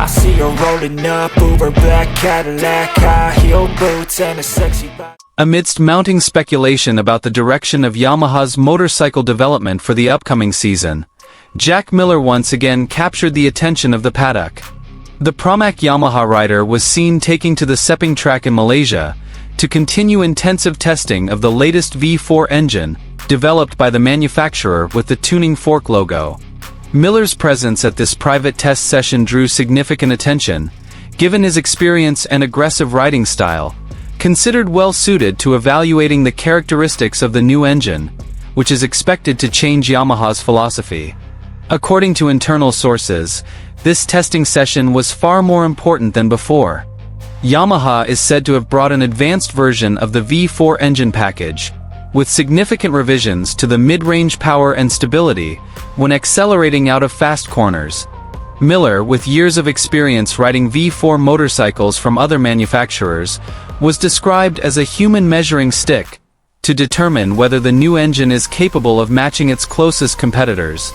see her rolling up, Uber black Cadillac, high heel boots and a sexy body. Amidst mounting speculation about the direction of Yamaha's motorcycle development for the upcoming season, Jack Miller once again captured the attention of the paddock. The Pramac Yamaha rider was seen taking to the Sepang track in Malaysia to continue intensive testing of the latest V4 engine developed by the manufacturer with the tuning fork logo. Miller's presence at this private test session drew significant attention, given his experience and aggressive riding style, considered well-suited to evaluating the characteristics of the new engine, which is expected to change Yamaha's philosophy. According to internal sources, this testing session was far more important than before. Yamaha is said to have brought an advanced version of the V4 engine package, with significant revisions to the mid-range power and stability when accelerating out of fast corners. Miller, with years of experience riding V4 motorcycles from other manufacturers, was described as a human measuring stick to determine whether the new engine is capable of matching its closest competitors.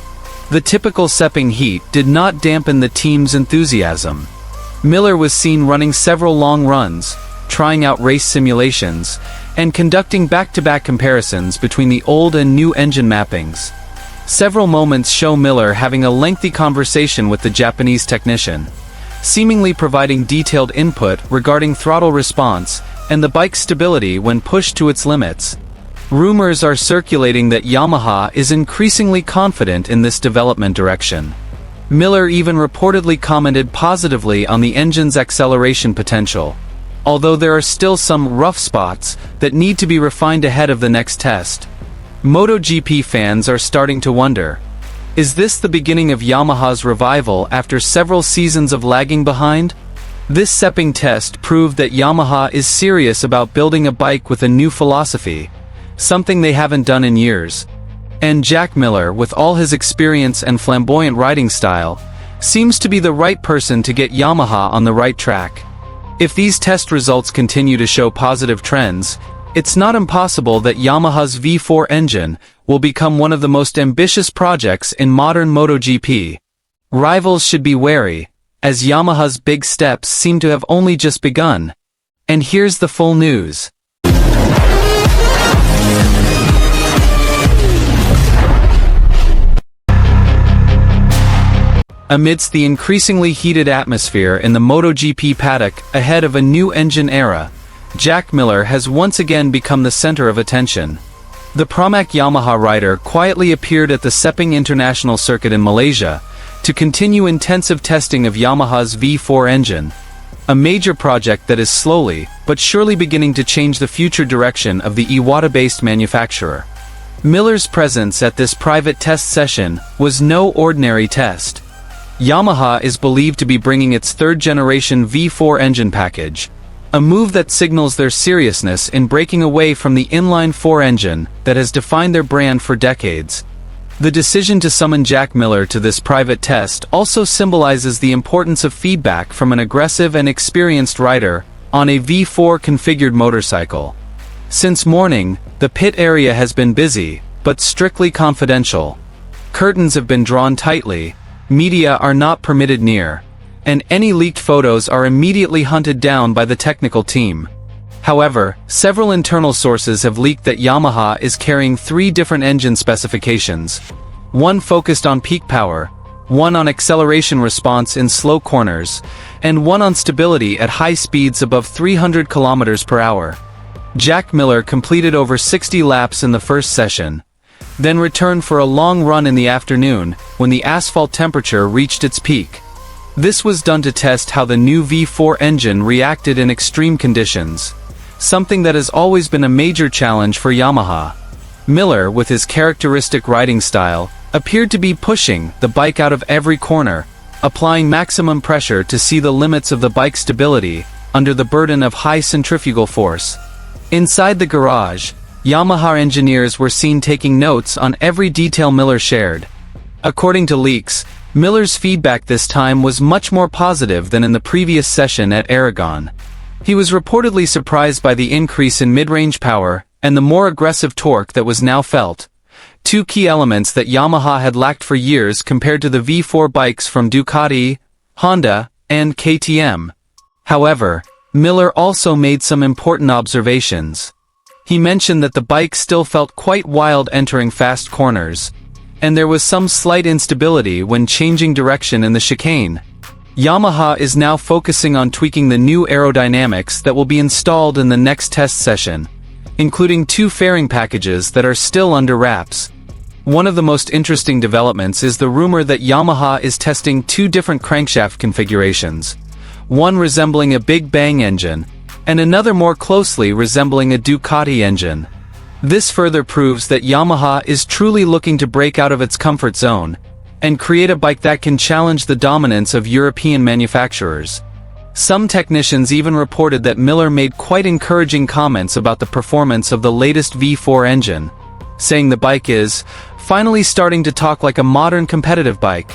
The typical Sepang heat did not dampen the team's enthusiasm. Miller was seen running several long runs, trying out race simulations, and conducting back-to-back comparisons between the old and new engine mappings. Several moments show Miller having a lengthy conversation with the Japanese technician, seemingly providing detailed input regarding throttle response and the bike's stability when pushed to its limits. Rumors are circulating that Yamaha is increasingly confident in this development direction. Miller even reportedly commented positively on the engine's acceleration potential, although there are still some rough spots that need to be refined ahead of the next test. MotoGP fans are starting to wonder, is this the beginning of Yamaha's revival after several seasons of lagging behind? This Sepang test proved that Yamaha is serious about building a bike with a new philosophy, something they haven't done in years. And Jack Miller, with all his experience and flamboyant riding style, seems to be the right person to get Yamaha on the right track. If these test results continue to show positive trends, it's not impossible that Yamaha's V4 engine will become one of the most ambitious projects in modern MotoGP. Rivals should be wary, as Yamaha's big steps seem to have only just begun. And here's the full news. Amidst the increasingly heated atmosphere in the MotoGP paddock ahead of a new engine era, Jack Miller has once again become the center of attention. The Pramac Yamaha rider quietly appeared at the Sepang International Circuit in Malaysia to continue intensive testing of Yamaha's V4 engine, a major project that is slowly but surely beginning to change the future direction of the Iwata-based manufacturer. Miller's presence at this private test session was no ordinary test. Yamaha is believed to be bringing its third-generation V4 engine package, a move that signals their seriousness in breaking away from the inline-4 engine that has defined their brand for decades. The decision to summon Jack Miller to this private test also symbolizes the importance of feedback from an aggressive and experienced rider on a V4 configured motorcycle. Since morning, the pit area has been busy, but strictly confidential. Curtains have been drawn tightly, media are not permitted near, and any leaked photos are immediately hunted down by the technical team. However, several internal sources have leaked that Yamaha is carrying 3 different engine specifications, one focused on peak power, one on acceleration response in slow corners, and one on stability at high speeds above 300 km per hour. Jack Miller completed over 60 laps in the first session, then returned for a long run in the afternoon when the asphalt temperature reached its peak. This was done to test how the new V4 engine reacted in extreme conditions, something that has always been a major challenge for Yamaha. Miller, with his characteristic riding style, appeared to be pushing the bike out of every corner, applying maximum pressure to see the limits of the bike's stability under the burden of high centrifugal force. Inside the garage, Yamaha engineers were seen taking notes on every detail Miller shared. According to leaks, Miller's feedback this time was much more positive than in the previous session at Aragon. He was reportedly surprised by the increase in mid-range power and the more aggressive torque that was now felt, 2 key elements that Yamaha had lacked for years compared to the V4 bikes from Ducati, Honda, and KTM. However, Miller also made some important observations. He mentioned that the bike still felt quite wild entering fast corners, and there was some slight instability when changing direction in the chicane. Yamaha is now focusing on tweaking the new aerodynamics that will be installed in the next test session, including 2 fairing packages that are still under wraps. One of the most interesting developments is the rumor that Yamaha is testing 2 different crankshaft configurations, one resembling a Big Bang engine, and another more closely resembling a Ducati engine. This further proves that Yamaha is truly looking to break out of its comfort zone and create a bike that can challenge the dominance of European manufacturers. Some technicians even reported that Miller made quite encouraging comments about the performance of the latest V4 engine, saying the bike is finally starting to talk like a modern competitive bike.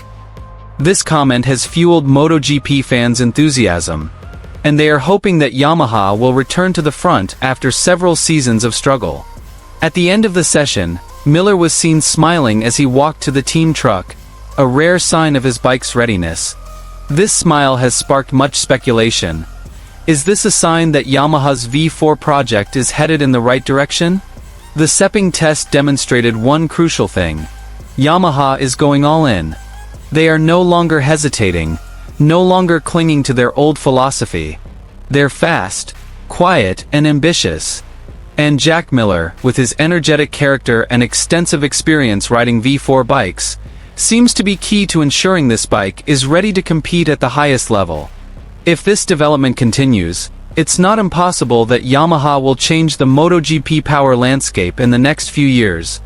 This comment has fueled MotoGP fans' enthusiasm, and they are hoping that Yamaha will return to the front after several seasons of struggle. At the end of the session, Miller was seen smiling as he walked to the team truck, a rare sign of his bike's readiness. This smile has sparked much speculation. Is this a sign that Yamaha's V4 project is headed in the right direction? The Sepang test demonstrated one crucial thing. Yamaha is going all in. They are no longer hesitating, no longer clinging to their old philosophy. They're fast, quiet, and ambitious. And Jack Miller, with his energetic character and extensive experience riding V4 bikes, seems to be key to ensuring this bike is ready to compete at the highest level. If this development continues, it's not impossible that Yamaha will change the MotoGP power landscape in the next few years.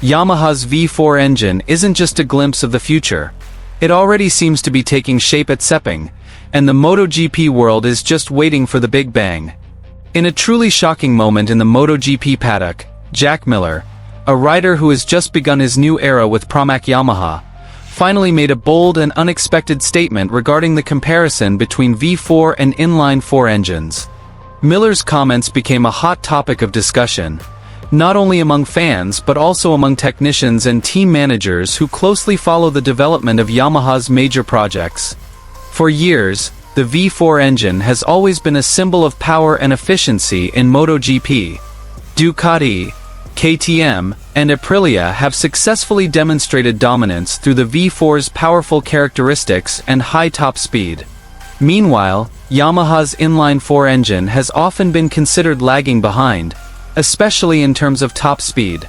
Yamaha's V4 engine isn't just a glimpse of the future. It already seems to be taking shape at Sepang, and the MotoGP world is just waiting for the big bang. In a truly shocking moment in the MotoGP paddock, Jack Miller, a rider who has just begun his new era with Pramac Yamaha, finally made a bold and unexpected statement regarding the comparison between V4 and inline-4 engines. Miller's comments became a hot topic of discussion, not only among fans but also among technicians and team managers who closely follow the development of Yamaha's major projects. For years, the V4 engine has always been a symbol of power and efficiency in MotoGP. Ducati, KTM, and Aprilia have successfully demonstrated dominance through the V4's powerful characteristics and high top speed. Meanwhile, Yamaha's inline-4 engine has often been considered lagging behind, especially in terms of top speed.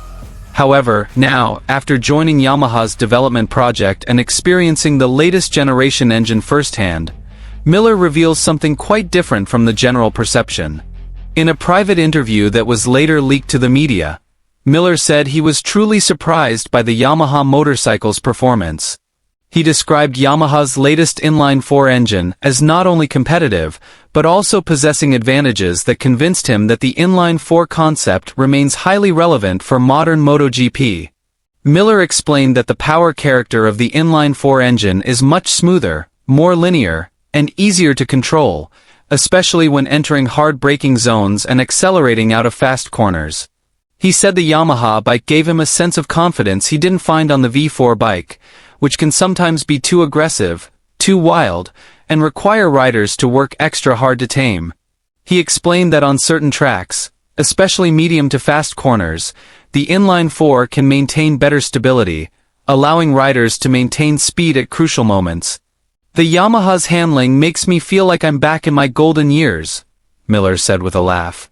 However, now, after joining Yamaha's development project and experiencing the latest generation engine firsthand, Miller reveals something quite different from the general perception. In a private interview that was later leaked to the media, Miller said he was truly surprised by the Yamaha motorcycle's performance. He described Yamaha's latest inline-4 engine as not only competitive, but also possessing advantages that convinced him that the inline-4 concept remains highly relevant for modern MotoGP. Miller explained that the power character of the inline-4 engine is much smoother, more linear, and easier to control, especially when entering hard braking zones and accelerating out of fast corners. He said the Yamaha bike gave him a sense of confidence he didn't find on the V4 bike, which can sometimes be too aggressive, too wild, and require riders to work extra hard to tame. He explained that on certain tracks, especially medium to fast corners, the inline-4 can maintain better stability, allowing riders to maintain speed at crucial moments. "The Yamaha's handling makes me feel like I'm back in my golden years," Miller said with a laugh.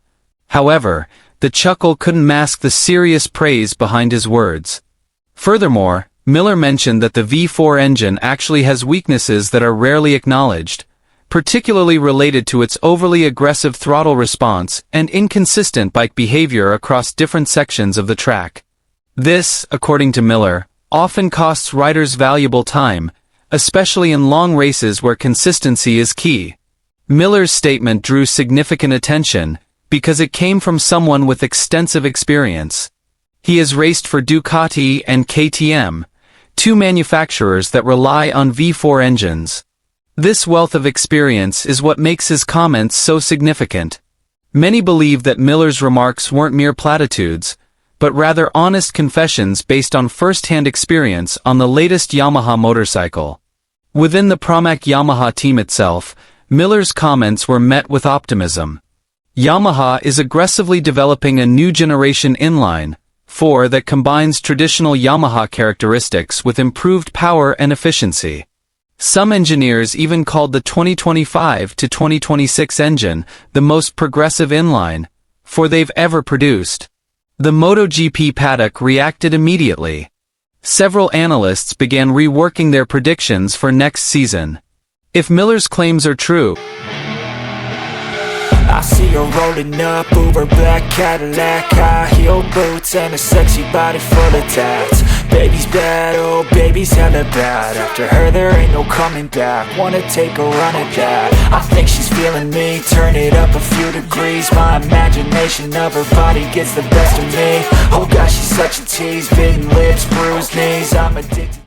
However, the chuckle couldn't mask the serious praise behind his words. Furthermore, Miller mentioned that the V4 engine actually has weaknesses that are rarely acknowledged, particularly related to its overly aggressive throttle response and inconsistent bike behavior across different sections of the track. This, according to Miller, often costs riders valuable time, especially in long races where consistency is key. Miller's statement drew significant attention because it came from someone with extensive experience. He has raced for Ducati and KTM, two manufacturers that rely on V4 engines. This wealth of experience is what makes his comments so significant. Many believe that Miller's remarks weren't mere platitudes, but rather honest confessions based on first-hand experience on the latest Yamaha motorcycle. Within the Pramac Yamaha team itself, Miller's comments were met with optimism. Yamaha is aggressively developing a new generation inline 4 that combines traditional Yamaha characteristics with improved power and efficiency. Some engineers even called the 2025 to 2026 engine the most progressive inline 4 they've ever produced. The MotoGP paddock reacted immediately. Several analysts began reworking their predictions for next season. If Miller's claims are true, I see her rolling up, Uber black Cadillac, high heel boots and a sexy body full of tats. Baby's bad, oh baby's hella bad. After her there ain't no coming back. Wanna take a run at that. I think she's feeling me, turn it up a few degrees. My imagination of her body gets the best of me. Oh gosh, she's such a tease, bitten lips, bruised knees, I'm addicted.